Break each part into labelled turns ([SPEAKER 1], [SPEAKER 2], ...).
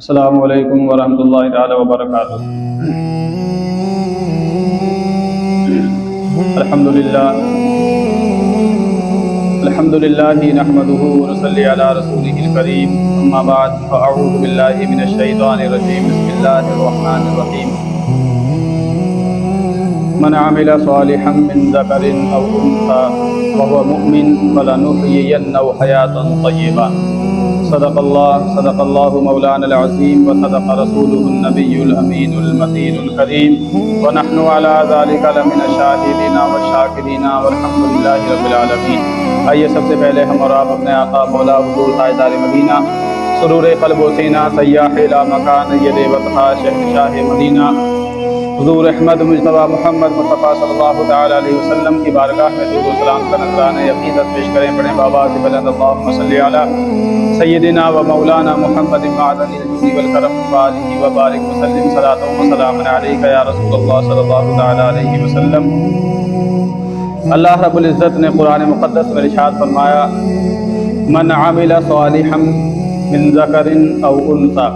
[SPEAKER 1] السلام علیکم ورحمۃ اللہ تعالی وبرکاتہ۔ الحمدللہ نحمده ونصلی علی رسولہ الکریم، اما بعد فاعوذ باللہ من الشیطان الرجیم، بسم اللہ الرحمن الرحیم۔ من عمل صالحا من ذکر او انثى وهو مؤمن فلنحیینہ حیاتا طیبہ۔ صدق اللہ مولانا العظیم وصدق رسولہ النبی الامین المتین الکریم، ونحن علی ذلک لمن الشاہدین والشاکرین والحمدللہ رب العالمین۔ آئیے سب سے پہلے ہم اور آپ اپنے آقا مولا حضور تاجدار مدینہ، سرور قلب و سینہ، سیاح لا مکان ید وطہا شہنشاہ مدینہ، حضور احمد مجتبی محمد مصطفیٰ صلی اللہ تعالی علیہ وسلم کی بارگاہ میں درود و سلام کا نذرانہ عقیدت پیش کریں۔ پڑھیں بابا سے بلند اللہم صلی علی سیدنا و مولانا محمد معدن الجود والکرم وآلہ وبارک وسلم، صلاۃ و سلام علیک یا رسول اللہ صلی اللہ تعالی علیہ وسلم۔ اللہ رب العزت نے قرآن مقدس میں ارشاد فرمایا، من عمل صالحا من ذکر او انثی،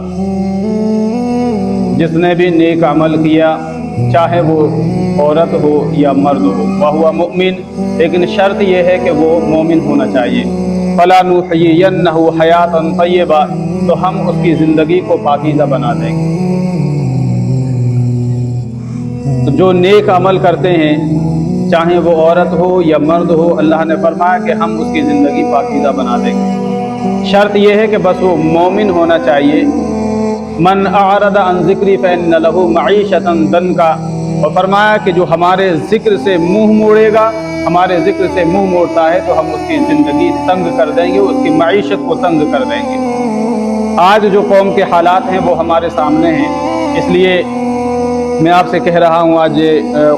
[SPEAKER 1] جس نے بھی نیک عمل کیا، چاہے وہ عورت ہو یا مرد ہو، وہو مؤمن، لیکن شرط یہ ہے کہ وہ مومن ہونا چاہیے، فلنحیینہ حیاتا طیبہ، تو ہم اس کی زندگی کو پاکیزہ بنا دیں گے۔ تو جو نیک عمل کرتے ہیں، چاہے وہ عورت ہو یا مرد ہو، اللہ نے فرمایا کہ ہم اس کی زندگی پاکیزہ بنا دیں گے۔ شرط یہ ہے کہ بس وہ مومن ہونا چاہیے۔ من اعرض عن ذکری فإن له معیشۃ ضنکا، اور فرمایا کہ جو ہمارے ذکر سے منہ موڑے گا، ہمارے ذکر سے منہ موڑتا ہے تو ہم اس کی زندگی تنگ کر دیں گے، اس کی معیشت کو تنگ کر دیں گے۔ آج جو قوم کے حالات ہیں وہ ہمارے سامنے ہیں، اس لیے میں آپ سے کہہ رہا ہوں، آج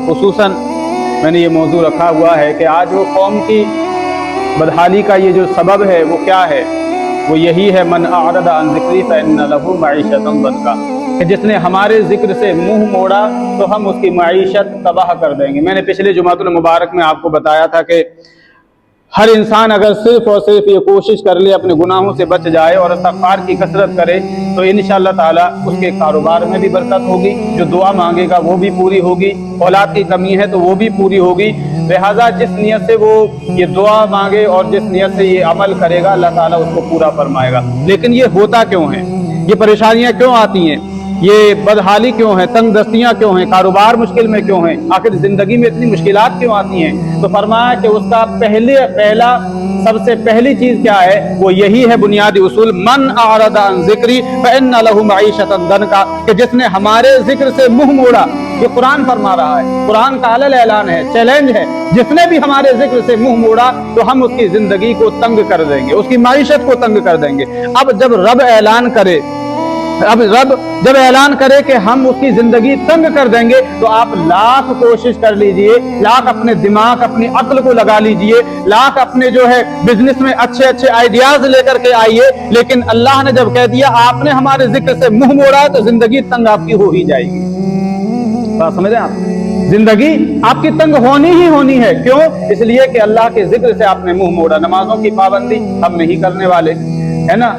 [SPEAKER 1] خصوصاً میں نے یہ موضوع رکھا ہوا ہے کہ آج وہ قوم کی بدحالی کا یہ جو سبب ہے وہ کیا ہے؟ وہ یہی ہے، من اعرض عن ذکری فإن له معیشۃ ضنکا، کہ جس نے ہمارے ذکر سے منہ موڑا تو ہم اس کی معیشت تباہ کر دیں گے۔ میں نے پچھلے جمعۃ المبارک میں آپ کو بتایا تھا کہ ہر انسان اگر صرف اور صرف یہ کوشش کر لے اپنے گناہوں سے بچ جائے اور استغفار کی کثرت کرے تو انشاءاللہ تعالی اس کے کاروبار میں بھی برکت ہوگی، جو دعا مانگے گا وہ بھی پوری ہوگی، اولاد کی کمی ہے تو وہ بھی پوری ہوگی۔ لہٰذا جس نیت سے وہ یہ دعا مانگے اور جس نیت سے یہ عمل کرے گا، اللہ تعالیٰ اس کو پورا فرمائے گا۔ لیکن یہ ہوتا کیوں ہے؟ یہ پریشانیاں کیوں آتی ہیں؟ یہ بدحالی کیوں ہے؟ تنگ دستیاں کیوں ہیں؟ کاروبار مشکل میں کیوں ہیں؟ آخر زندگی میں اتنی مشکلات کیوں آتی ہیں؟ تو فرمایا کہ اس کا پہلا سب سے پہلی چیز کیا ہے؟ وہ یہی ہے بنیادی اصول، من اعرض عن ذکری فإن له معیشۃ ضنکا، کہ جس نے ہمارے ذکر سے منہ موڑا۔ یہ قرآن فرما رہا ہے، قرآن کا علل اعلان ہے، چیلنج ہے، جس نے بھی ہمارے ذکر سے منہ موڑا تو ہم اس کی زندگی کو تنگ کر دیں گے، اس کی معیشت کو تنگ کر دیں گے۔ اب جب رب جب اعلان کرے کہ ہم اس کی زندگی تنگ کر دیں گے تو آپ لاکھ کوشش کر لیجئے، لاکھ اپنے دماغ اپنی عقل کو لگا لیجئے، لاکھ اپنے جو ہے بزنس میں اچھے آئیڈیاز لے کر کے آئیے، لیکن اللہ نے جب کہہ دیا آپ نے ہمارے ذکر سے منہ موڑا ہے تو زندگی تنگ آپ کی ہو ہی جائے گی۔ بات سمجھ رہے ہیں آپ؟ زندگی آپ کی تنگ ہونی ہی ہونی ہے۔ کیوں؟ اس لیے کہ اللہ کے ذکر سے آپ نے منہ موڑا۔ نمازوں کی پابندی ہم نہیں کرنے والے، ہے نا؟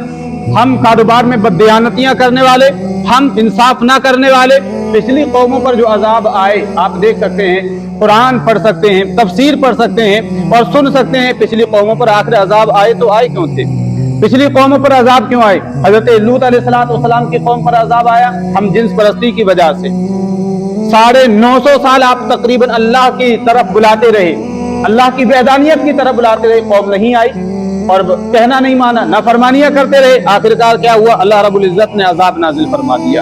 [SPEAKER 1] ہم کاروبار میں بددیانتیاں کرنے والے، ہم انصاف نہ کرنے والے۔ پچھلی قوموں پر جو عذاب آئے آپ دیکھ سکتے ہیں، قرآن پڑھ سکتے ہیں، تفسیر پڑھ سکتے ہیں اور سن سکتے ہیں پچھلی قوموں پر آخر عذاب آئے تو آئے کیوں تھے؟ پچھلی قوموں پر عذاب کیوں آئے؟ حضرت لوط علیہ السلام کی قوم پر عذاب آیا ہم جنس پرستی کی وجہ سے۔ 950 سال آپ تقریباً اللہ کی طرف بلاتے رہے، اللہ کی وحدانیت کی طرف بلاتے رہے، قوم نہیں آئی اور کہنا نہیں مانا، نافرمانیاں کرتے رہے۔ آخرکار کیا ہوا؟ اللہ رب العزت نے عذاب نازل فرما دیا،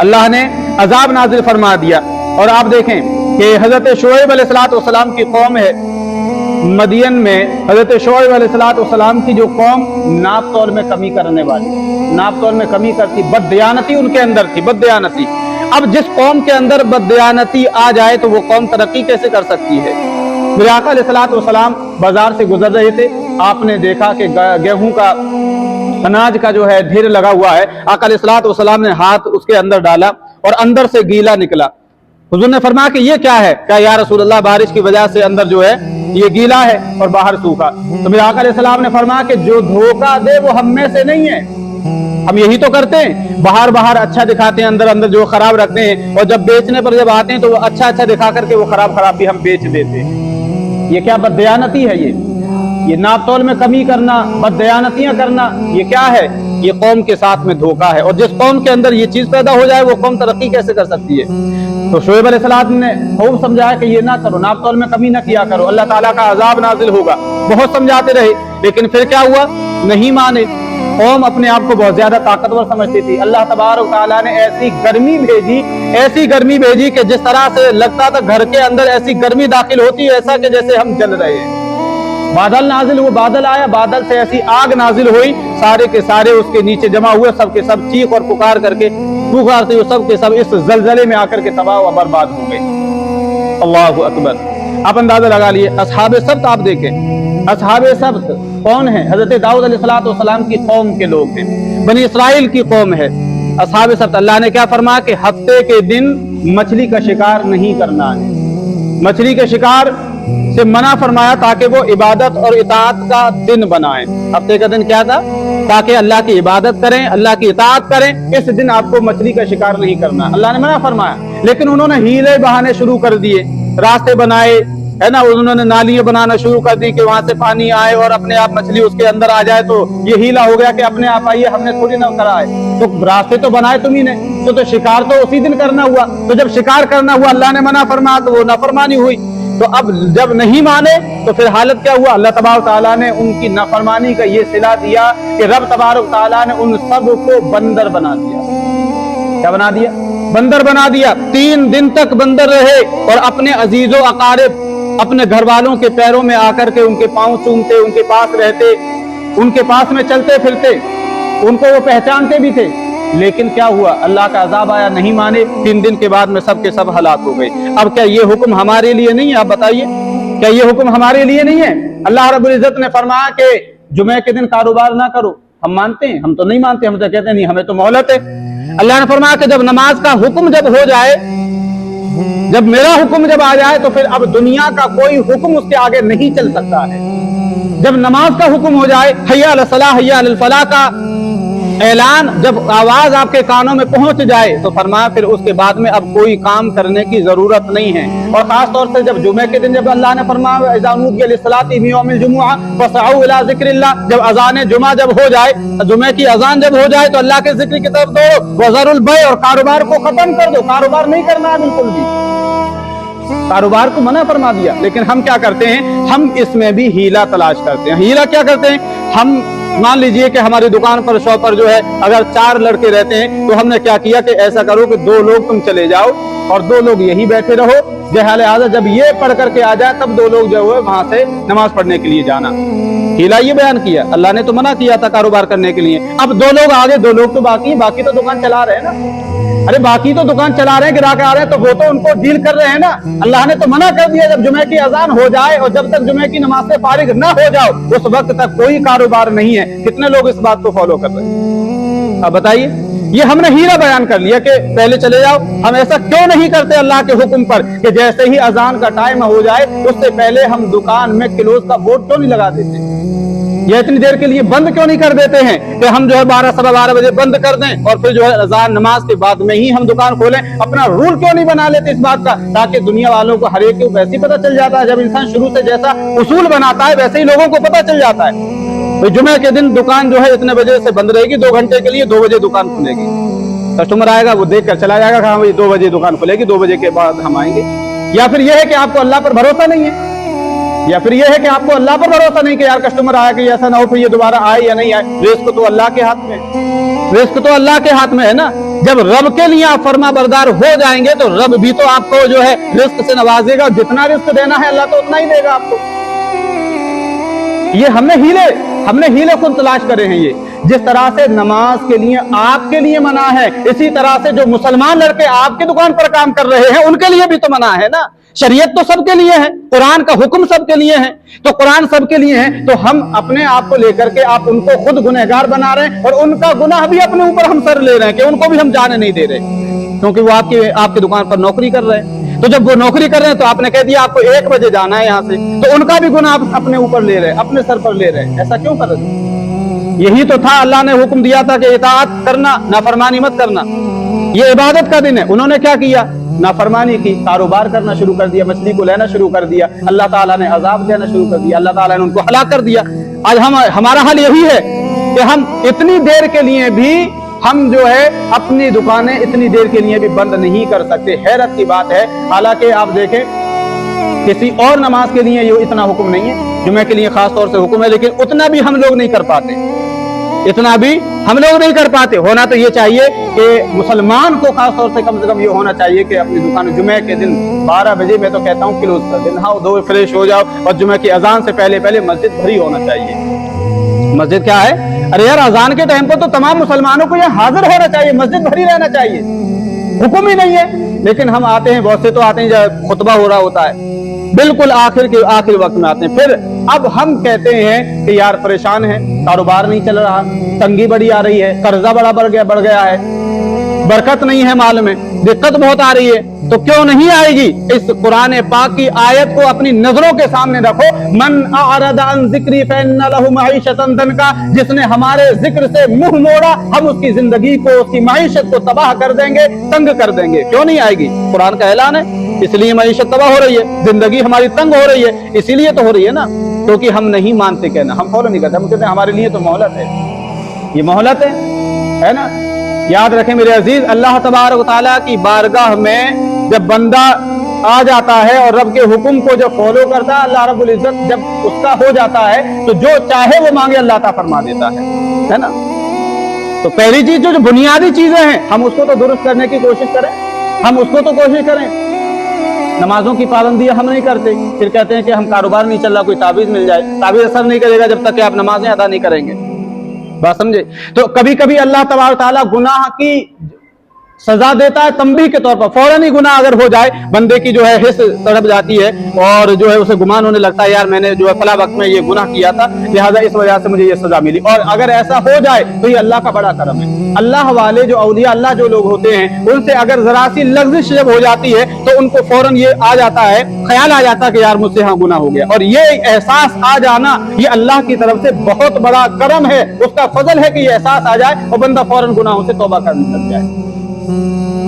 [SPEAKER 1] اللہ نے عذاب نازل فرما دیا۔ اور آپ دیکھیں کہ حضرت شعیب علیہ السلام کی قوم ہے مدین میں، حضرت شعیب علیہ السلام کی جو قوم ناپ تول میں کمی کرنے والی، ناپ تول میں کمی کرتی، بددیانتی ان کے اندر تھی، بددیانتی۔ اب جس قوم کے اندر بددیانتی آ جائے تو وہ قوم ترقی کیسے کر سکتی ہے؟ میرے آقا علیہ السلام بازار سے گزر رہے تھے، آپ نے دیکھا کہ گیہوں کا اناج کا جو ہے ڈھیر لگا ہوا ہے۔ آقا علیہ السلام نے ہاتھ اس کے اندر ڈالا اور اندر سے گیلا نکلا۔ حضور نے فرمایا کہ یہ کیا ہے؟ کہا یا رسول اللہ بارش کی وجہ سے اندر جو ہے یہ گیلا ہے اور باہر سوکھا۔ تو میرے آقا علیہ السلام نے فرمایا کہ جو دھوکہ دے وہ ہم میں سے نہیں ہے، हम यही तो करते हैं, बाहर बाहर अच्छा दिखाते हैं, अंदर अंदर जो खराब रखते हैं, और जब बेचने पर जब आते हैं तो वो अच्छा अच्छा दिखा करके वो खराब खराब भी हम बेच देते हैं। ये क्या बददयानती है? ये नाप तोल में कमी करना, बददयानतियां करना, ये क्या है? ये कौम के साथ में धोखा है। और जिस कौम के अंदर ये चीज पैदा हो जाए वो कौम तरक्की कैसे कर सकती है? तो शुएब अलैहिस्सलाम ने खूब समझाया कि ये ना करो, नाप तोल में कमी ना किया करो, अल्लाह ताला का अजाब नाजिल होगा। बहुत समझाते रहे, लेकिन फिर क्या हुआ? नहीं माने। कौम अपने आप को बहुत ज्यादा ताकतवर समझती थी। अल्लाह तबारक ताला ने ऐसी गर्मी भेजी कि जिस तरह से लगता था घर के अंदर ऐसी गर्मी दाखिल होती है, ऐसा कि जैसे हम जल रहे हैं। बादल नाजिल हुआ, बादल आया, बादल से ऐसी आग नाजिल हुई, सारे के सारे उसके नीचे जमा हुए, सब के सब चीख और पुकारते हुए सब के सब इस जलजले में आकर के तबाह व बर्बाद हो गए। अल्लाहु अकबर। आप अंदाजा लगा लिए। असहाबे सब्त आप देखें, असहाबे सब्त कौन है? हजरत दाऊद अलैहिस्सलाम की कौम के लोग हैं, बनी इस्राइल की कौम है असहाबे सब्त। अल्लाह ने क्या फरमाया कि हफ्ते के दिन मछली का शिकार नहीं करना है, मछली के शिकार से मना फरमाया ताकि वो इबादत और इताअत का दिन बनाएं। हफ्ते का दिन क्या था? ताकि अल्लाह की इबादत करें, अल्लाह की इताअत करें। इस दिन आपको मछली का शिकार नहीं करना, अल्लाह ने मना फरमाया। लेकिन उन्होंने हीले बहाने शुरू कर दिए, रास्ते बनाए, है ना, उन्होंने नालियां बनाना शुरू कर दी कि वहां से पानी आए और अपने आप मछली उसके अंदर आ जाए। तो ये हीला हो गया कि अपने आप आइए, हमने थोड़ी ना करा है। तो रास्ते तो बनाए तुम्ही ने, तो शिकार तो उसी दिन करना हुआ। तो जब शिकार करना हुआ, अल्लाह ने मना फरमाया तो वो नाफरमानी हुई। तो अब जब नहीं माने तो फिर हालत क्या हुआ? अल्लाह तबारक ताला ने उनकी नाफरमानी का ये सिला दिया कि रब तबारक ताला ने उन सब को बंदर बना दिया। क्या बना दिया? बंदर बना दिया। 3 दिन तक बंदर रहे और अपने अजीजों अकारिब, अपने घर वालों के पैरों में आकर के उनके पांव चूमते, उनके पास रहते, उनके पास में चलते फिरते, उनको वो पहचानते भी थे। लेकिन क्या हुआ? अल्लाह का अजाब आया, नहीं माने। 3 दिन के बाद में सब के सब हलाक हो गए। अब क्या ये हुक्म हमारे लिए नहीं है? आप बताइए, क्या ये हुक्म हमारे लिए नहीं है? अल्लाह रब्बुल इज्जत ने फरमाया कि जुमे के दिन कारोबार ना करो। हम मानते हैं? हम तो नहीं मानते, हम तो कहते हैं नहीं, हमें तो मोहलत है। अल्लाह ने फरमाया कि जब नमाज का हुक्म जब हो जाए, जब मेरा हुक्म जब आ जाए, तो फिर अब दुनिया का कोई हुक्म उसके आगे नहीं चल सकता है। जब नमाज का हुक्म हो जाए, हय्या अल सलाह हय्या अल फलाह का ऐलान जब आवाज आपके कानों में पहुंच जाए, तो फरमाया फिर उसके बाद में अब कोई काम करने की जरूरत नहीं है। और खास तौर से जब जुमे के दिन जब अल्लाह ने फरमाया इज़ा नूदिया लिस्सलाति मिन यौमिल जुमुआ फसअू इला ज़िक्रिल्लाह, जब अज़ान जुमा जब हो जाए, जुमे की अजान जब हो जाए, तो अल्लाह के जिक्र की तरफ दौड़ो। वज़रुल बै, और कारोबार को खत्म कर दो, कारोबार नहीं करना है बिल्कुल भी, कारोबार को मना फरमा दिया। लेकिन हम क्या करते हैं? हम इसमें भी हीला तलाश करते हैं। हीला क्या करते हैं? हम मान लीजिए कि हमारी दुकान पर, शॉप पर जो है, अगर 4 लड़के रहते हैं, तो हमने क्या किया कि ऐसा करो कि 2 लोग तुम चले जाओ और 2 लोग यही बैठे रहो। जहाले जब ये पढ़ करके आ जाए, तब 2 लोग जो है वहां से नमाज पढ़ने के लिए जाना। हीला ये बयान किया। अल्लाह ने तो मना किया था कारोबार करने के लिए। अब 2 लोग आगे, 2 लोग तो बाकी तो दुकान चला रहे हैं ना। अरे बाकी तो दुकान चला रहे हैं, ग्राहक आ रहे हैं, तो वो तो उनको डील कर रहे हैं ना। अल्लाह ने तो मना कर दिया जब जुमे की अजान हो जाए और जब तक जुमे की नमाज से फारिग ना हो जाओ, उस वक्त तक कोई कारोबार नहीं है। कितने लोग इस बात को फॉलो कर रहे हैं? अब बताइए, ये हमने हीरा बयान कर लिया कि पहले चले जाओ। हम ऐसा क्यों नहीं करते अल्लाह के हुक्म पर कि जैसे ही अजान का टाइम हो जाए, उससे पहले हम दुकान में क्लोज का बोर्ड क्यों नहीं लगा देते? ये इतनी देर के लिए बंद क्यों नहीं कर देते हैं कि हम जो है 12 सवा 12 बजे बंद कर दें और फिर जो है अजान नमाज के बाद में ही हम दुकान खोलें? अपना रूल क्यों नहीं बना लेते इस बात का, ताकि दुनिया वालों को हर एक को वैसे ही पता चल जाता है। जब इंसान शुरू से जैसा उसूल बनाता है, वैसे ही लोगों को पता चल जाता है। तो जुमे के दिन दुकान जो है इतने बजे से बंद रहेगी, 2 घंटे के लिए, 2 बजे दुकान खुलेगी। कस्टमर आएगा, वो देख कर चला जाएगा कि हाँ भाई 2 बजे दुकान खुलेगी, 2 बजे के बाद हम आएंगे। या फिर यह है कि आपको अल्लाह पर भरोसा नहीं है, या फिर यह है कि आपको अल्लाह पर भरोसा नहीं कि यार कस्टमर आया कि ऐसा ना हो फिर ये दोबारा आए या नहीं आए। रिस्क तो अल्लाह के हाथ में, रिस्क तो अल्लाह के हाथ में है ना। जब रब के लिए आप फर्मा बरदार हो जाएंगे, तो रब भी तो आपको जो है रिस्क से नवाजेगा। जितना रिस्क देना है अल्लाह तो उतना ही देगा आपको। ये हमने हीले खुद तलाश करे हैं। ये जिस तरह से नमाज के लिए आपके लिए मना है, इसी तरह से जो मुसलमान लड़के आपकी दुकान पर काम कर रहे हैं, उनके लिए भी तो मना है ना। शरीयत तो सबके लिए है, कुरान का हुक्म सबके लिए है, तो कुरान सबके लिए है। तो हम अपने आप को लेकर के आप उनको खुद गुनहगार बना रहे हैं और उनका गुनाह भी अपने ऊपर हम सर ले रहे हैं कि उनको भी हम जाने नहीं दे रहे, क्योंकि वो आपकी दुकान पर नौकरी कर रहे हैं। तो जब वो नौकरी कर रहे हैं तो आपने कह दिया आपको 1 बजे जाना है यहाँ से, तो उनका भी गुनाह अपने ऊपर ले रहे हैं, अपने सर पर ले रहे हैं। ऐसा क्यों कर रहे हैं? यही तो था, अल्लाह ने हुक्म दिया था कि इताअत करना, नाफरमानी मत करना। ये इबादत का दिन है, उन्होंने क्या किया, नाफरमानी की, कारोबार करना शुरू कर दिया, मछली को लेना शुरू कर दिया, अल्लाह ताला ने अजाब देना शुरू कर दिया, अल्लाह ताला ने उनको हलाक कर दिया। आज हमारा हाल यही है कि हम इतनी देर के लिए भी हम जो है अपनी दुकानें इतनी देर के लिए भी बंद नहीं कर सकते। हैरत की बात है, हालांकि आप देखें किसी और नमाज के लिए ये इतना हुक्म नहीं है, जुमे के लिए खास तौर से हुक्म है, लेकिन उतना भी हम लोग नहीं कर पाते, इतना भी हम लोग नहीं कर पाते। होना तो ये चाहिए कि मुसलमान को खास तौर से कम ये होना चाहिए कि अपनी दुकान जुमे के दिन 12 बजे मैं तो कहता हूँ क्लोज कर दें, नहाओ धो फ्रेश हो जाओ और जुमे की अजान से पहले पहले मस्जिद भरी होना चाहिए। मस्जिद क्या है, अरे यार अजान के टाइम पर तो तमाम मुसलमानों को यहाँ हाजिर होना चाहिए, मस्जिद भरी रहना चाहिए, हुक्म ही नहीं है। लेकिन हम आते हैं, बहुत से तो आते हैं जब खुतबा हो रहा होता है, बिल्कुल आखिर वक्त में आते हैं। फिर अब हम कहते हैं कि यार परेशान है, कारोबार नहीं चल रहा, तंगी बड़ी आ रही है, कर्जा बड़ा बढ़ गया है, बरकत नहीं है माल में, दिक्कत बहुत आ रही है। तो क्यों नहीं आएगी? इस कुरान पाक की आयत को अपनी नजरों के सामने रखो। मन अअरदा अन ज़िक्री फइन्न लहु मईशतन दनका, जिसने हमारे जिक्र से मुंह मोड़ा, हम उसकी जिंदगी को, उसकी मईशत को तबाह कर देंगे, तंग कर देंगे। क्यों नहीं आएगी? कुरान का ऐलान है, इसलिए मईशत तबाह हो रही है, जिंदगी हमारी तंग हो रही है, इसीलिए तो हो रही है ना, क्योंकि हम नहीं मानते, कहना हम फॉलो नहीं करते, हम कहते हैं हमारे लिए तो मोहलत है, ये मोहलत है ना। याद रखें मेरे अजीज, अल्लाह तबारक व तआला की बारगाह में जब बंदा आ जाता है और रब के हुक्म को जब फॉलो करता है, अल्लाह रब्बुल इज्जत जब उसका हो जाता है तो जो चाहे वो मांगे अल्लाह ताला फरमा देता है ना। तो पहली चीज जो बुनियादी चीजें हैं, हम उसको तो दुरुस्त करने की कोशिश करें, हम उसको तो कोशिश करें। नमाजों की पाबंदियां हम नहीं करते, फिर कहते हैं कि हम कारोबार नहीं चल रहा, कोई ताबीज मिल जाए, ताबीज असर नहीं करेगा जब तक कि आप नमाजें अदा नहीं करेंगे। बात समझे? तो कभी कभी अल्लाह तबारक तआला गुनाह की सजा देता है तंबीह के तौर पर। फौरन ही गुनाह अगर हो जाए, बंदे की जो है हिस्स तड़प जाती है और जो है उसे गुमान होने लगता है, यार मैंने जो है फला वक्त में ये गुनाह किया था, लिहाजा इस वजह से मुझे ये सजा मिली। और अगर ऐसा हो जाए तो ये अल्लाह का बड़ा करम है। अल्लाह वाले जो औलिया अल्लाह जो लोग होते हैं, उनसे अगर जरा सी लग़्ज़िश जब हो जाती है तो उनको फौरन ये आ जाता है, ख्याल आ जाता है कि यार मुझसे हाँ गुनाह हो गया। और ये एहसास आ जाना, ये अल्लाह की तरफ से बहुत बड़ा करम है, उसका फजल है कि ये एहसास आ जाए और बंदा फौरन गुनाहों से तौबा करने लग जाए,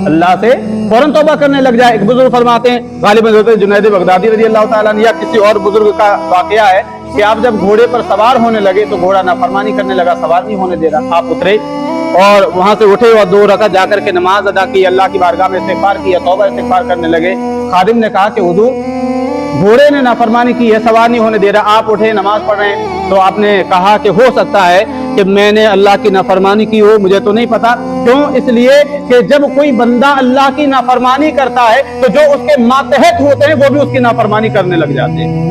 [SPEAKER 1] अल्लाह से फौरन तौबा करने लग जाए। एक बुजुर्ग फरमाते हैं, गालिबन हज़रत जुनैद बगदादी रज़ी अल्लाह ताला अन्हु या किसी और बुजुर्ग का वाकया है कि आप जब घोड़े पर सवार होने लगे तो घोड़ा नाफरमानी करने लगा, सवार नहीं होने दे रहा। आप उतरे और वहां से उठे और 2 रकात जाकर के नमाज अदा की, अल्लाह की बारगाह में इस्तिग़फ़ार किया, तौबा इस्तिग़फ़ार करने लगे। खादिम ने कहा कि हुज़ूर घोड़े ने नाफरमानी की है, सवार नहीं होने दे रहा, आप उठे नमाज पढ़ रहे हैं। तो आपने कहा कि हो सकता है कि मैंने अल्लाह की नाफरमानी की हो, मुझे तो नहीं पता। क्यों? इसलिए कि जब कोई बंदा अल्लाह की नाफरमानी करता है तो जो उसके मातहत होते हैं वो भी उसकी नाफरमानी करने लग जाते हैं।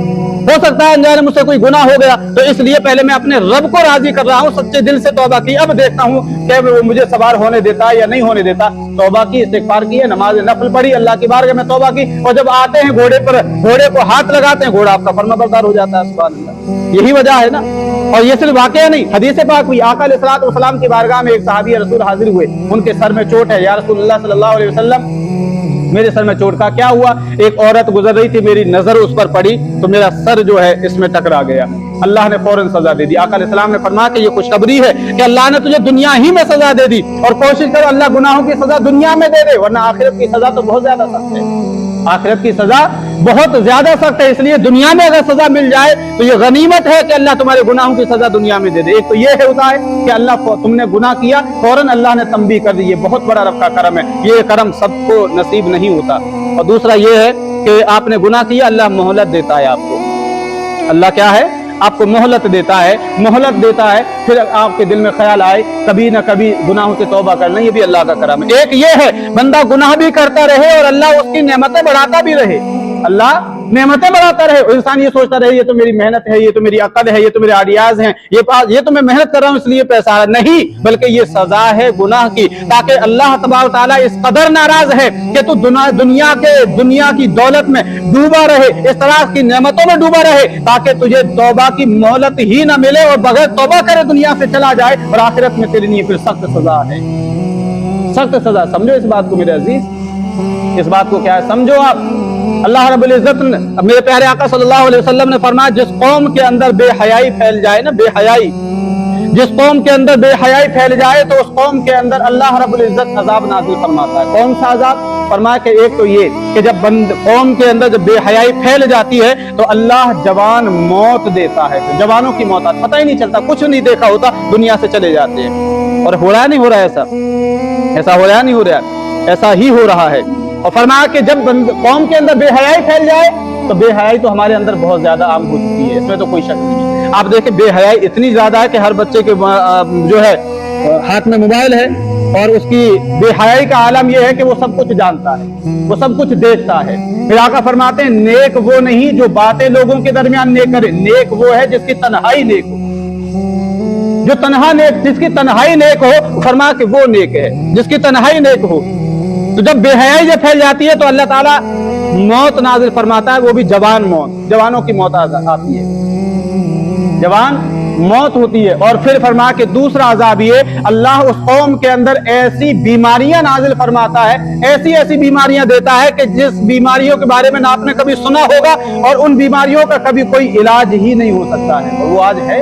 [SPEAKER 1] हो सकता है अनजाने मुझसे कोई गुनाह हो गया, तो इसलिए पहले मैं अपने रब को राजी कर रहा हूँ, सच्चे दिल से तौबा की, अब देखता हूँ कि वो मुझे सवार होने देता है या नहीं होने देता। तौबा की, इस्तिग़फ़ार की, नमाज नफल पढ़ी, अल्लाह की बारगाह में तौबा की, और जब आते हैं घोड़े पर, घोड़े को हाथ लगाते हैं, घोड़ा आपका फर्माबरदार हो जाता है। सुभान अल्लाह, यही वजह है ना। और ये सिर्फ वाकया नहीं, हदीस पाक हुई, आका अलैहिस्सलातु वस्सलाम की बारगाह में एक सहाबी रसूल हाजिर हुए, उनके सर में चोट है, या रसूलुल्लाह सल्लल्लाहु अलैहि वसल्लम मेरे सर में चोट का क्या हुआ? एक औरत गुजर रही थी, मेरी नजर उस पर पड़ी तो मेरा सर जो है इसमें टकरा गया। अल्लाह ने फौरन सजा दे दी। आका अलैहिस्सलाम ने फरमाया कि ये खुशखबरी है कि अल्लाह ने तुझे दुनिया ही में सजा दे दी, और कोशिश करो अल्लाह गुनाहों की सजा दुनिया में दे दे, वरना आखिरत की सजा तो बहुत ज्यादा सख्त है। आखिरत की सजा बहुत ज्यादा सख्त है, इसलिए दुनिया में अगर सजा मिल जाए तो ये गनीमत है कि अल्लाह तुम्हारे गुनाहों की सजा दुनिया में दे दे। एक तो ये है होता है कि अल्लाह तुमने गुनाह किया, फौरन अल्लाह ने तंबीह कर दी, ये बहुत बड़ा रब का करम है, ये करम सबको नसीब नहीं होता। और दूसरा ये है कि आपने गुनाह किया, अल्लाह मोहलत देता है आपको। अल्लाह क्या है? आपको मोहलत देता है, मोहलत देता है, फिर आपके दिल में ख्याल आए कभी ना कभी गुनाहों से तौबा करना, ये भी अल्लाह का करम है। एक ये है बंदा गुनाह भी करता रहे और अल्लाह उसकी नेमतें बढ़ाता भी रहे, अल्लाह नेमतें बढ़ाता रहे। इंसान ये सोचता रहे ये तो मेरी मेहनत है, ये तो मेरी अकद है, ये तो मेरे आइडियाज हैं, ये तो मैं मेहनत कर रहा हूँ इसलिए पैसा आ रहा, नहीं, बल्कि ये सजा है गुनाह की, ताकि अल्लाह तबारक तआला इस कदर नाराज है कि तू दुनिया की दौलत में डूबा रहे, इस तरह की नेमतों में डूबा रहे, ताकि तुझे तौबा की मोहलत ही न मिले और बगैर तौबा करे दुनिया से चला जाए, और आखिरत में तेरे लिए फिर सख्त सजा है, सख्त सजा। समझो इस बात को मेरे अजीज, इस बात को क्या है समझो आप। अल्लाह रब्बुल इज्जत ने, मेरे प्यारे आका सल्लल्लाहु अलैहि वसल्लम ने फरमाया, जिस कौम के अंदर बेहयाई फैल जाए ना, बेहयाई, जिस कौम के अंदर बेहयाई फैल जाए तो उस कौम के अंदर अल्लाह रब्बुल इज्जत अजाब नाजिल फरमाता है। कौन सा अजाब? फरमा के एक तो ये कि जब कौम के अंदर जब बेहयाई फैल जाती है तो अल्लाह जवान मौत देता है, तो जवानों की मौत पता ही नहीं चलता, कुछ नहीं देखा होता, दुनिया से चले जाते हैं। और हो रहा नहीं हो रहा ऐसा, ऐसा हो रहा नहीं हो रहा, ऐसा ही हो रहा है। और फरमाया कि जब कौम के अंदर बेहयाई फैल जाए तो बेहयाई तो हमारे अंदर बहुत ज्यादा आम हो चुकी है, इसमें तो कोई शक नहीं। आप देखें बेहयाई इतनी ज्यादा है कि हर बच्चे के जो है हाथ में मोबाइल है और उसकी बेहयाई का आलम यह है कि वो सब कुछ जानता है, वो सब कुछ देखता है। फिर आका फरमाते हैं नेक वो नहीं जो बातें लोगों के दरमियान नेक करे, नेक वो है जिसकी तन्हाई नेक हो, जो तन्हा नेक, जिसकी तन्हाई नेक हो, फरमा के वो नेक है जिसकी तन्हाई नेक हो। तो जब बेहयाई जब फैल जाती है तो अल्लाह ताला मौत नाजिल फरमाता है, वो भी जवान मौत, जवानों की मौत आती है, जवान मौत होती है। और फिर फरमा के दूसरा अजाब ये, अल्लाह उस कौम के अंदर ऐसी बीमारियां नाजिल फरमाता है, ऐसी ऐसी बीमारियां देता है कि जिस बीमारियों के बारे में ना आपने कभी सुना होगा और उन बीमारियों का कभी कोई इलाज ही नहीं हो सकता है, और वो आज है।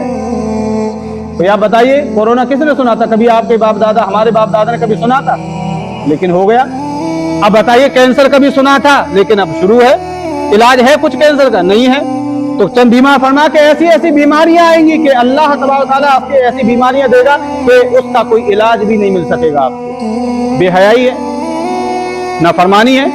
[SPEAKER 1] तो आप बताइए कोरोना किसने सुना था? कभी आपके बाप दादा, हमारे बाप दादा ने कभी सुना था? लेकिन हो गया। अब बताइए कैंसर कभी सुना था? लेकिन अब शुरू है। इलाज है कुछ कैंसर का? नहीं है। तो चंद बीमार फरमा के ऐसी ऐसी बीमारियां आएंगी कि अल्लाह तबारक व तआला आपको ऐसी बीमारियां देगा कि उसका कोई इलाज भी नहीं मिल सकेगा आपको। बेहयाई है, नाफरमानी है।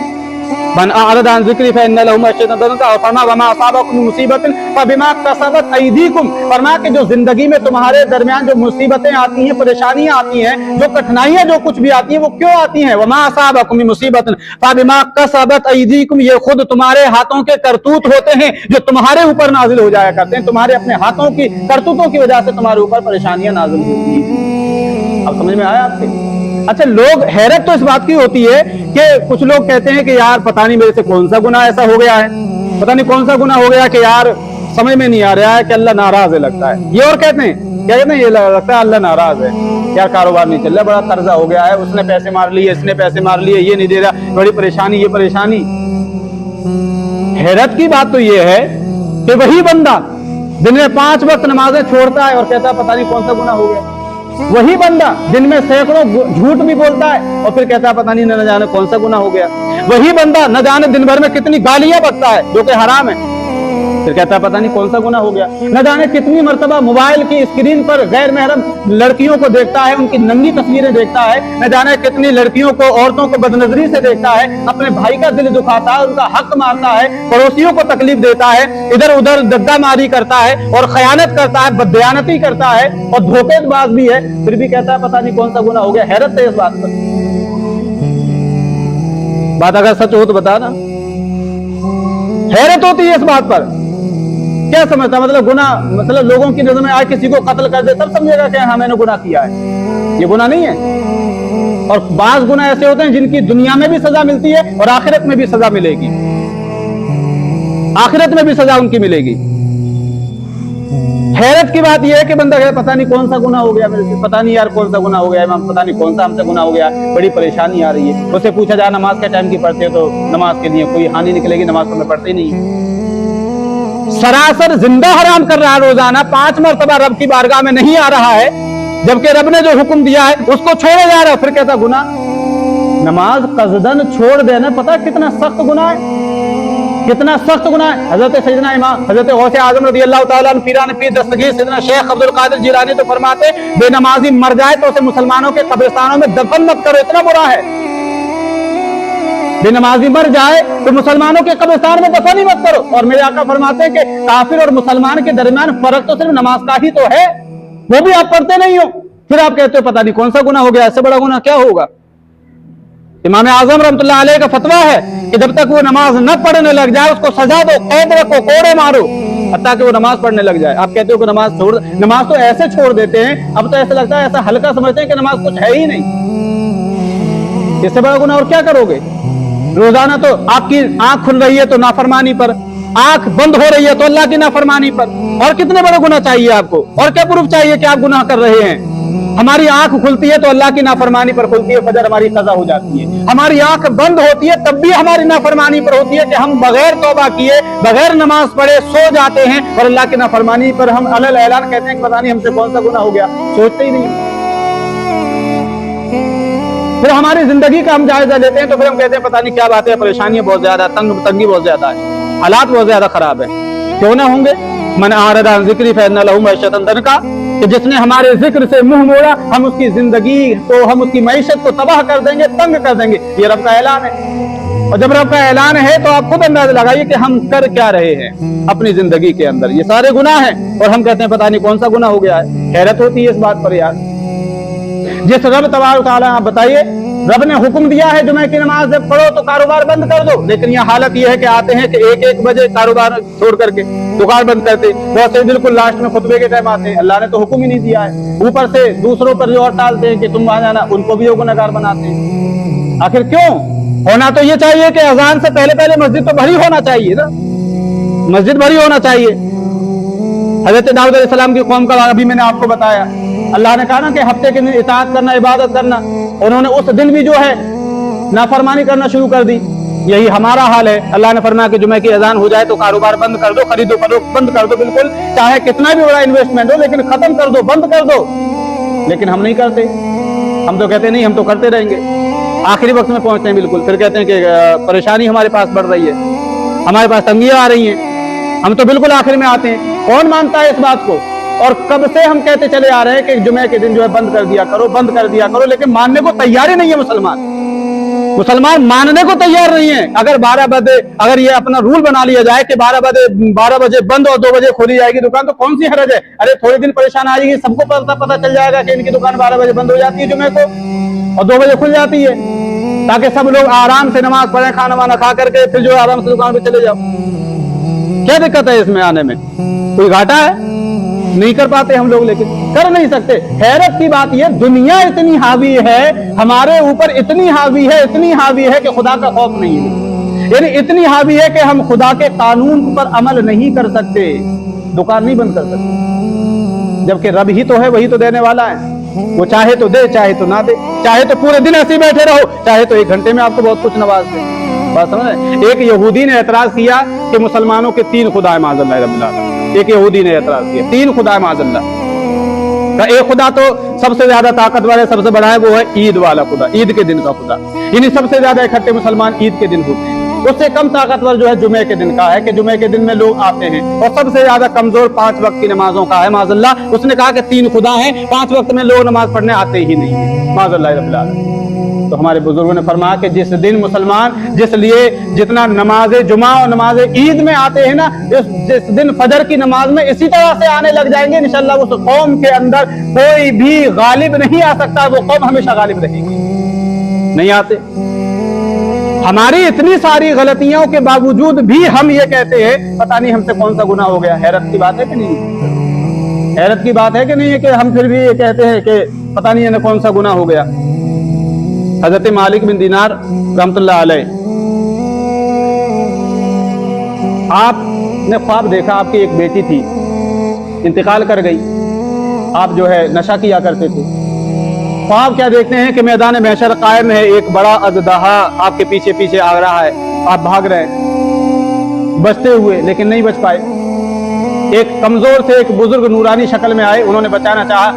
[SPEAKER 1] मन अअरद अन ज़िक्री फइन्न लहु मअईशतन दंका, और फरमा वमा असाबकुम मिन मुसीबतिन फबिमा कसबत अयदीकुम, फरमा के जो जिंदगी में तुम्हारे दरमियान जो मुसीबतें आती हैं, परेशानियां आती हैं, जो कठिनाइयां जो कुछ भी आती हैं, वो क्यों आती हैं? वमा असाबकुम मिन मुसीबतिन फबिमा कसबत अयदीकुम, ये खुद तुम्हारे हाथों के करतूत होते हैं जो तुम्हारे ऊपर नाजिल हो जाया करते हैं, तुम्हारे अपने हाथों की करतूतों की वजह से तुम्हारे ऊपर परेशानियां नाजिल होती हैं। अब समझ में आया आपके? अच्छा, लोग हैरत तो इस बात की होती है कि कुछ लोग कहते हैं कि यार पता नहीं मेरे से कौन सा गुनाह ऐसा हो गया है, पता नहीं कौन सा गुनाह हो गया कि यार समझ में नहीं आ रहा है कि अल्लाह नाराज है लगता है। ये और कहते हैं, क्या कहते हैं? ये लगता है अल्लाह नाराज है, यार कारोबार नहीं चल रहा, बड़ा कर्जा हो गया है, उसने पैसे मार लिए, इसने पैसे मार लिए, ये नहीं दे रहा, बड़ी परेशानी, ये परेशानी। हैरत की बात तो ये है कि वही बंदा दिन में 5 वक्त नमाजें छोड़ता है और कहता है पता नहीं कौन सा गुनाह हो गया। वही बंदा दिन में सैकड़ों झूठ भी बोलता है और फिर कहता है पता नहीं न जाने कौन सा गुनाह हो गया। वही बंदा न जाने दिन भर में कितनी गालियां बकता है जो कि हराम है, फिर कहता है पता नहीं कौन सा गुनाह हो गया। न जाने कितनी मर्तबा मोबाइल की स्क्रीन पर गैर महरम लड़कियों को देखता है, उनकी नंगी तस्वीरें देखता है, न जाने कितनी लड़कियों को, औरतों को बदनजरी से देखता है, अपने भाई का दिल दुखाता है, उनका हक मारता है, पड़ोसियों को तकलीफ देता है, इधर उधर दग्गामारी करता है और खयानत करता है, बददयानती करता है और धोखेबाज भी है, फिर भी कहता है पता नहीं कौन सा गुनाह हो गया। हैरत है इस बात पर। बात अगर सच हो तो बता ना, हैरत होती है इस बात पर। क्या समझता? मतलब गुनाह, मतलब लोगों की नजर में आज किसी को कत्ल कर दे तब समझेगा कि हाँ मैंने गुनाह किया है, ये गुनाह नहीं है। और बाज गुनाह ऐसे होते हैं जिनकी दुनिया में भी सजा मिलती है और आखिरत में भी सजा मिलेगी, आखिरत में भी सजा उनकी मिलेगी। हैरत की बात यह है कि बंदा कहता पता नहीं कौन सा गुनाह हो गया मेरे से, पता नहीं यार कौन सा गुनाह हो गया इमाम, पता नहीं कौन सा हमसे गुनाह हो गया, बड़ी परेशानी आ रही है। उससे पूछा जाए नमाज के टाइम की पढ़ते हो तो नमाज के लिए कोई हानि निकलेगी, नमाज तो मैं पढ़ते ही नहीं। सरासर जिंदा हराम कर रहा है, रोजाना 5 मरतबा रब की बारगाह में नहीं आ रहा है, जबकि रब ने जो हुक्म दिया है उसको छोड़े जा रहा है, फिर कहता गुनाह। नमाज कसदन छोड़ देना पता कितना सख्त गुनाह है, कितना सख्त गुनाह है। हजरत सैयदना इमाम हजरत गौसे आजम रज़ियल्लाहु ताला अन्हु पीरान पीर दस्तगीर सैयदना शेख अब्दुल कादिर जिलानी तो फरमाते बेनमाजी मर जाए तो उसे मुसलमानों के कब्रिस्तानों में दफन मत करो, इतना बुरा है। बेनमाजी मर जाए तो मुसलमानों के कब्रिस्तान में दफन ही मत करो। और मेरे आका फरमाते हैं कि काफिर और मुसलमान के दरमियान फर्क तो सिर्फ नमाज का ही तो है, वो भी आप पढ़ते नहीं हो, फिर आप कहते हो पता नहीं कौन सा गुनाह हो गया, इससे बड़ा गुनाह क्या होगा। इमाम आजम रहमतुल्लाह अलैह का फतवा है कि जब तक वो नमाज न पढ़ने लग जाए उसको सजा दो, कैद रखो, कोड़े मारो, हत्ता कि वो नमाज पढ़ने लग जाए। आप कहते हो कि नमाज छोड़, नमाज तो ऐसे छोड़ देते हैं, अब तो ऐसा लगता है, ऐसा हल्का समझते हैं कि नमाज कुछ है ही नहीं। इससे बड़ा गुनाह और क्या करोगे। रोजाना तो आपकी आंख खुल रही है तो नाफरमानी पर, आंख बंद हो रही है तो अल्लाह की नाफरमानी पर, और कितने बड़े गुनाह चाहिए आपको, और क्या प्रूफ चाहिए कि आप गुनाह कर रहे हैं। हमारी आंख खुलती है तो अल्लाह की नाफरमानी पर खुलती है, फजर हमारी कज़ा हो जाती है। हमारी आंख बंद होती है तब भी हमारी नाफरमानी पर होती है कि हम बगैर तौबा किए, बगैर नमाज पढ़े सो जाते हैं और अल्लाह की नाफरमानी पर हम अलल ऐलान कहते हैं कि पता नहीं हमसे कौन सा गुनाह हो गया, सोचते ही नहीं। फिर हमारी जिंदगी का हम जायजा लेते हैं तो फिर हम कहते हैं पता नहीं क्या बात है, परेशानियां बहुत ज्यादा, तंगी बहुत ज्यादा है, हालात बहुत ज्यादा खराब है। क्यों ना होंगे? मन आरदा अन ज़िक्री फ़इन्न लहू मईशतन दनका, कि जिसने हमारे जिक्र से मुंह मोड़ा हम उसकी जिंदगी को, हम उसकी मईशत को तबाह कर देंगे, तंग कर देंगे। ये रब का ऐलान है। और जब रब का ऐलान है तो आप खुद अंदाजा लगाइए कि हम कर क्या रहे हैं अपनी जिंदगी के अंदर। ये सारे गुनाह हैं और हम कहते हैं पता नहीं कौन सा गुनाह हो गया है। हैरत होती है इस बात पर यार। जिस रब तबारक व तआला, आप बताइए, रब ने हुक्म दिया है जुमे की नमाज जब पढ़ो तो कारोबार बंद कर दो, लेकिन यह हालत यह है कि आते हैं कि 1-1 बजे कारोबार छोड़ करके दुकान बंद करते, बहुत से बिल्कुल लास्ट में खुतबे के टाइम आते हैं। अल्लाह ने तो हुक्म ही नहीं दिया है, ऊपर से दूसरों पर जो और टालते हैं कि तुम वहां जाना, उनको भी गुनहगार बनाते हैं। आखिर क्यों? होना तो ये चाहिए कि अजान से पहले पहले मस्जिद तो भरी होना चाहिए ना, मस्जिद भरी होना चाहिए। हजरत दाऊद अलैहिस्सलाम की कौम का अभी मैंने आपको बताया, अल्लाह ने कहा ना कि हफ्ते के दिन इताअत करना, इबादत करना, उन्होंने उस दिन भी जो है नाफरमानी करना शुरू कर दी। यही हमारा हाल है। अल्लाह ने फरमाया कि जुमे की अजान हो जाए तो कारोबार बंद कर दो, खरीदो फरोख्त बंद कर दो, बिल्कुल चाहे कितना भी बड़ा इन्वेस्टमेंट हो, लेकिन खत्म कर दो, बंद कर दो। लेकिन हम नहीं करते, हम तो कहते नहीं, हम तो करते रहेंगे। आखिरी वक्त में पहुंचते हैं बिल्कुल, फिर कहते हैं कि परेशानी हमारे पास बढ़ रही है, हमारे पास तंगियां आ रही हैं, हम तो बिल्कुल आखिर में आते हैं। कौन मानता है इस बात को? और कब से हम कहते चले आ रहे हैं कि जुमे के दिन जो है बंद कर दिया करो, बंद कर दिया करो, लेकिन मानने को तैयार ही नहीं है मुसलमान। मुसलमान मानने को तैयार नहीं है। अगर 12 बजे, अगर ये अपना रूल बना लिया जाए कि 12 बजे बंद और 2 बजे खोली जाएगी दुकान, तो कौन सी हरज है? अरे थोड़े दिन परेशान आएगी, सबको पता चल जाएगा कि इनकी दुकान 12 बजे बंद हो जाती है जुमे को और 2 बजे खुल जाती है, ताकि सब लोग आराम से नमाज पढ़े, खाना वाना खा करके फिर जो आराम से दुकान पे चले जाओ। क्या दिक्कत है इसमें आने में? कोई घाटा है? नहीं कर पाते हम लोग, लेकिन कर नहीं सकते। हैरत की बात यह, दुनिया इतनी हावी है हमारे ऊपर, इतनी हावी है, इतनी हावी है कि खुदा का खौफ नहीं है। यानी इतनी हावी है कि हम खुदा के कानून पर अमल नहीं कर सकते, दुकान नहीं बंद कर सकते, जबकि रब ही तो है, वही तो देने वाला है। वो चाहे तो दे, चाहे तो ना दे, चाहे तो पूरे दिन ऐसे बैठे रहो, चाहे तो 1 घंटे में आपको बहुत कुछ नवाज दे। बात समझ रहे? एक यहूदी ने एतराज किया कि मुसलमानों के 3 खुदा है माज़अल्लाह रब्बिल आलमीन। एक यहूदी ने एतराज किया 3 खुदा है माज़अल्लाह। एक खुदा तो सबसे ज्यादा ताकतवर है, सबसे बड़ा है, वो है ईद वाला खुदा, ईद के दिन का खुदा। यानी सबसे ज्यादा इकट्ठे मुसलमान ईद के दिन होते हैं। उससे कम ताकतवर जो है जुमे के दिन का है कि जुमे के दिन में लोग आते हैं। और सबसे ज्यादा कमजोर 5 वक्त की नमाजों का है माज़अल्लाह। उसने कहा कि 3 खुदा हैं, 5 वक्त में लोग नमाज पढ़ने आते ही नहीं है माज़अल्लाह रब्बिल आलमीन। तो हमारे बुजुर्गों ने फरमाया कि जिस दिन मुसलमान, जिस लिए जितना नमाज जुमा और नमाज ईद में आते हैं ना, जिस दिन फजर की नमाज में इसी तरह से आने लग जाएंगे, इंशाअल्लाह उस कौम के अंदर कोई भी गालिब नहीं आ सकता, वो कौम हमेशा गालिब रहेगी। नहीं आते। हमारी इतनी सारी गलतियों के बावजूद भी हम ये कहते हैं पता नहीं हमसे कौन सा गुनाह हो गया। हैरत की बात है कि नहीं? हैरत की बात है कि नहीं है कि हम फिर भी ये कहते हैं कि पता नहीं है कौन सा गुनाह हो गया। हजरत मालिक बिन दीनार रहमतुल्लाह अलैह, आपने ख्वाब देखा, आपकी एक बेटी थी, इंतकाल कर गई, आप जो है नशा किया करते थे। ख्वाब क्या देखते हैं कि मैदान महशर कायम है, एक बड़ा अजदहा आपके पीछे पीछे आ रहा है, आप भाग रहे हैं बचते हुए, लेकिन नहीं बच पाए। एक कमजोर से एक बुजुर्ग नूरानी शक्ल में आए, उन्होंने बचाना चाहा,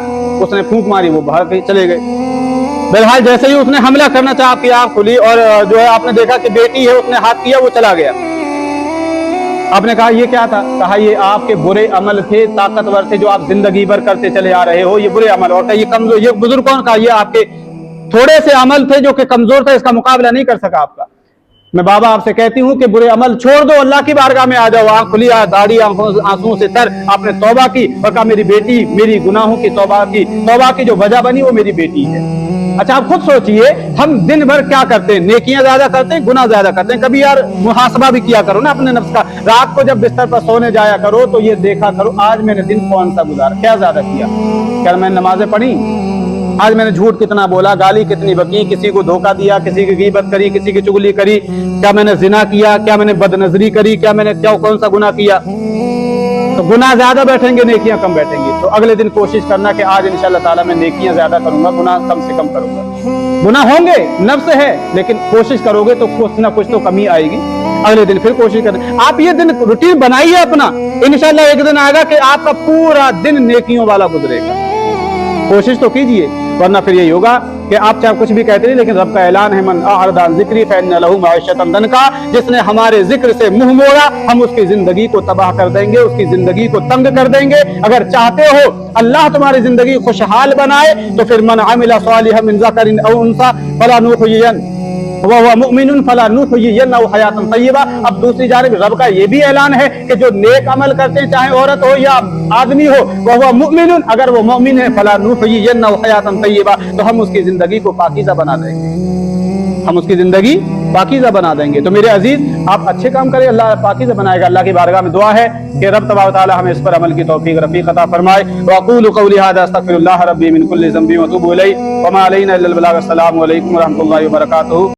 [SPEAKER 1] उसने फूंक मारी, वो भाग के चले गए। बहरहाल जैसे ही उसने हमला करना चाहा, आपकी आंख खुली और जो है आपने देखा कि बेटी है, उसने हाथ किया, वो चला गया। आपने कहा ये क्या था? कहा ये आपके बुरे अमल थे, ताकतवर थे, जो आप जिंदगी भर करते चले आ रहे हो, ये बुरे अमल। और ये कमजोर, ये बुजुर्ग कौन? कहा ये आपके थोड़े से अमल थे जो कि कमजोर था, इसका मुकाबला नहीं कर सका आपका। मैं बाबा आपसे कहती हूँ कि बुरे अमल छोड़ दो, अल्लाह की बारगाह में आ जाओ, आंख खुली, दाढ़ी आंसुओं से तर, आपने तौबा की और कहा मेरी बेटी, मेरी गुनाहों की तौबा की जो वजह बनी वो मेरी बेटी है। अच्छा आप खुद सोचिए, हम दिन भर क्या करते हैं? नेकियां ज्यादा करते हैं, गुनाह ज्यादा करते हैं। कभी यार मुहासबा भी किया करो ना अपने नफ्स का। रात को जब बिस्तर पर सोने जाया करो तो ये देखा करो, आज मैंने दिन कौन सा गुजारा, क्या ज्यादा किया? क्या मैंने नमाजें पढ़ी? आज मैंने झूठ कितना बोला, गाली कितनी बकी, किसी को धोखा दिया, किसी की गीबत करी, किसी की चुगली करी, क्या मैंने जिना किया, क्या मैंने बदनजरी करी, क्या मैंने कौन सा गुनाह किया? तो गुनाह ज्यादा बैठेंगे, नेकियां कम बैठेंगी। तो अगले दिन कोशिश करना कि आज इंशाअल्लाह ताला मैं नेकियां ज्यादा करूंगा, गुनाह कम से कम करूंगा। गुनाह होंगे, नफ्स है, लेकिन कोशिश करोगे तो कुछ ना कुछ तो कमी आएगी। अगले दिन फिर कोशिश करना। आप ये दिन रूटीन बनाइए अपना, इंशाअल्लाह एक दिन आएगा कि आपका पूरा दिन नेकियों वाला गुजरेगा। कोशिश तो कीजिए, वरना फिर यही होगा कि आप चाहे कुछ भी कहते हैं, लेकिन रब का ऐलान है, मन अअरदा अन ज़िक्री फ़इन्न लहू मईशतन दनका, जिसने हमारे जिक्र से मुंह मोड़ा हम उसकी जिंदगी को तबाह कर देंगे, उसकी जिंदगी को तंग कर देंगे। अगर चाहते हो अल्लाह तुम्हारी जिंदगी खुशहाल बनाए तो फिर मन अमिला सालिहन मिन ज़करिन औ उन्सा फला नुहयियन वहुवा मुमिनुन फला नुहयियन्नहु हयातन तय्यबा। अब दूसरी जानिब रब का ये भी ऐलान है कि जो नेक अमल करते हैं, चाहे औरत हो या आदमी हो, वहुवा मुमिनुन, अगर वो मोमिन है, फला नुहयियन्नहु हयातन तय्यबा, तो हम उसकी जिंदगी को पाकीज़ा बना देंगे, हम उसकी जिंदगी पाकीज़ा बना देंगे। तो मेरे अजीज, आप अच्छे काम करें, अल्लाह पाकीज़ा बनाएगा। अल्लाह की बारगाह में दुआ है कि रब तबारक व तआला हमें इस पर अमल की तौफीक रफ़ीक अता फरमाए। व अक़ूलु क़ौली हाज़ा अस्तग़फ़िरुल्लाह रब्बी मिन कुल्लि ज़ंबिन व अतूबु इलैहि व मा अलैना इल्लल बलाग। अस्सलामु अलैकुम व रहमतुल्लाहि व बरकातुहू।